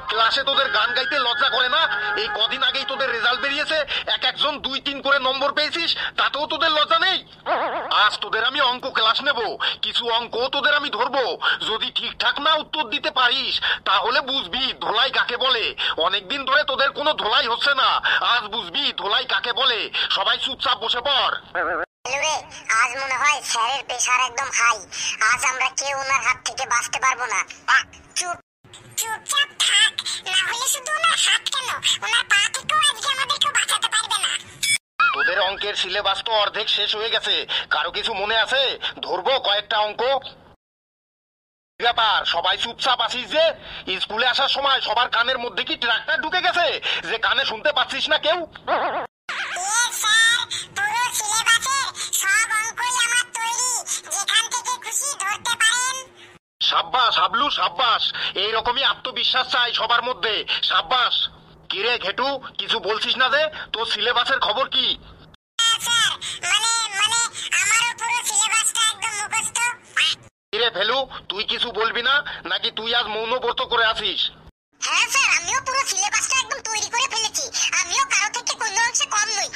ক্লাসে তোদের গান গাইতে লজ্জা করে না? এই কদিন আগেই তোদের রেজাল্ট বেরিয়েছে, এক একজন 2-3 করে নম্বর পেয়েছিস, তাতেও তোদের লজ্জা নেই? আজ তোদের আমি অঙ্ক ক্লাস নেব, কিছু অঙ্ক তোদের আমি ধরবো, যদি ঠিকঠাক না উত্তর দিতে পারিস তাহলে বুঝবি ধোলাই কাকে বলে। অনেকদিন ধরে তোদের কোনো ধোলাই হচ্ছে না, আজ বুঝবি ধোলাই কাকে বলে। সবাই চুপচাপ বসে পড়। আজ মনে হয় স্যারের প্রেসার একদম হাই, আজ আমরা কেউ ওনার হাত থেকে বাঁচতে পারবো না। চুপচাপ থাক, না হলে শুধু ওনার হাত কেন, ওনার পা থেকেও আজকে আমাদেরকে বাঁচাতে পারবে না। তোদের অঙ্কের সিলেবাস তো অর্ধেক শেষ হয়ে গেছে, কারো কিছু মনে আছে? ধরবো কয়েকটা অঙ্ক। ব্যাপার, সবাই চুপচাপ আছিস যে? স্কুলে আসার সময় সবার কানের মধ্যে কি ট্রাক্টর ঢুকে গেছে যে কানে শুনতে পাচ্ছিস না কেউ? সাব্বাস হাবলু, সাব্বাস। এইরকমই আত্মবিশ্বাস চাই সবার মধ্যে, সাব্বাস। কিরে ঘেটু, কিছু বলছিস না যে? তোর সিলেবাসের খবর কি? কিরে ফেলু, তুই কিছু বলবি না নাকি তুই আজ মৌনব্রত করে আছিস? হ্যাঁ স্যার, আমিও পুরো সিলেবাসটা একদম তৈরি করে ফেলেছি, আমিও কারো থেকে কোনো অংশে কম নই।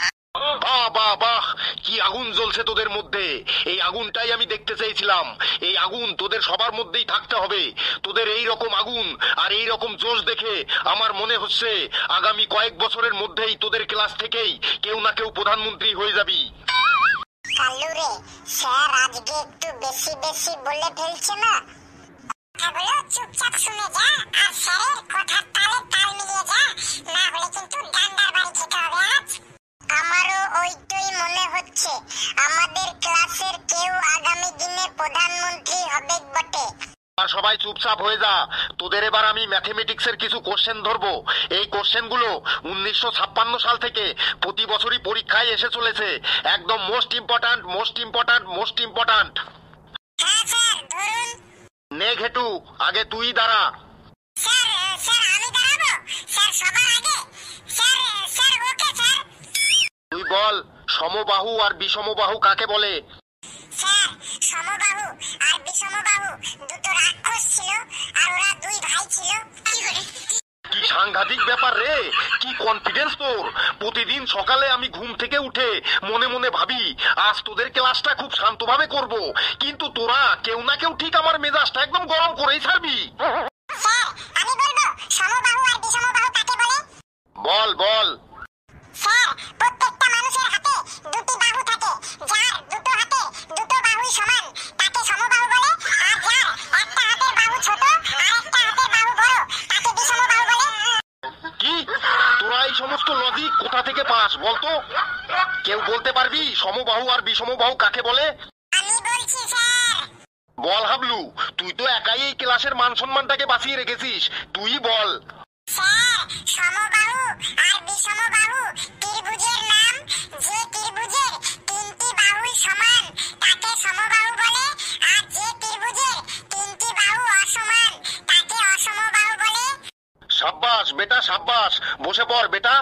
বাহ বাহ বাহ, কি আগুন জ্বলছে তোদের মধ্যে! এই আগুনটাই আমি দেখতে চাইছিলাম। এই আগুন তোদের সবার মধ্যেই থাকতে হবে। তোদের এই রকম আগুন আর এই রকম জোশ দেখে আমার মনে হচ্ছে আগামী কয়েক বছরের মধ্যেই তোদের ক্লাস থেকেই কেউ না কেউ প্রধানমন্ত্রী হয়ে যাবি। কাল্লু রে, স্যার আজকে একটু বেশি বেশি বলে ফেলছে না? কথাগুলো চুপচাপ শুনে যা আর স্যারের কথার তালে তাল মিলিয়ে যা, না হলে কিন্তু ডান্ডার বাড়ি খেতে হবে আজ। আমারও ওইটাই মনে হচ্ছে, আমাদের ক্লাসের কেউ আগামী দিনে প্রধানমন্ত্রী হবে বটে। সবাই চুপচাপ হয়ে যা। তোদের এবার আমি ম্যাথমেটিক্সের কিছু কোশ্চেন ধরবো। এই কোশ্চেনগুলো 1956 সাল থেকে প্রতি বছরই পরীক্ষায় এসে চলেছে। একদম most important, most important, most important. হ্যাঁ স্যার, ধরুন। নে ঘেটু, আগে তুই দাঁড়া। স্যার, স্যার আমি দাঁড়াবো? স্যার সবার আগে? Sir, sir okay sir. তুই বল, সমবাহু আর বিষমবাহু কাকে বলে? স্যার, সমবাহু আর বিষমবাহু দুটো রাক্ষস ছিল, আর ওরা দুই ভাই ছিল। কি সাংঘাতিক ব্যাপার রে! কি কনফিডেন্স তোর! প্রতিদিন সকালে আমি ঘুম থেকে উঠে মনে মনে ভাবি আজ তোদের ক্লাসটা খুব শান্তভাবে করব, কিন্তু তোরা কেউ না কেউ ঠিক আমার মেজাজটা একদম গরম করেই ছাড়বি। স্যার, আমি বলবো সমবাহু আর বিষমবাহু কাকে বলে? বল বল। স্যার, প্রত্যেকটা মানুষের হাতে দুটি বাহু থাকে, যার দুটো হাতে দুটো বাহুই সমান তাকে সমবাহু বলে, আর যার একটা হাতের বাহু ছোট আর একটা হাতের বাহু বড় তাকে বিষমবাহু বলে। কি তোরা এই সমস্ত লজিক কোথা থেকে পাস বলতো? কেউ বলতে পারবি সমবাহু আর বিষমবাহু কাকে বলে? আমি বলছি স্যার। বল হাবলু, তুই তো একাই এই ক্লাসের মান সম্মানটাকে বাঁচিয়ে রেখেছিস, তুই বল। স্যার, সমবাহু আর বিষমবাহু ত্রিভুজের নাম। যে ত্রিভুজের তিনটি বাহুই সমান তাকে সমবাহু বলে, আর যে ত্রিভুজের তিনটি বাহু অসমান তাকে অসমবাহু বলে। সাব্বাস বেটা, সাব্বাস। বসে পড় বেটা।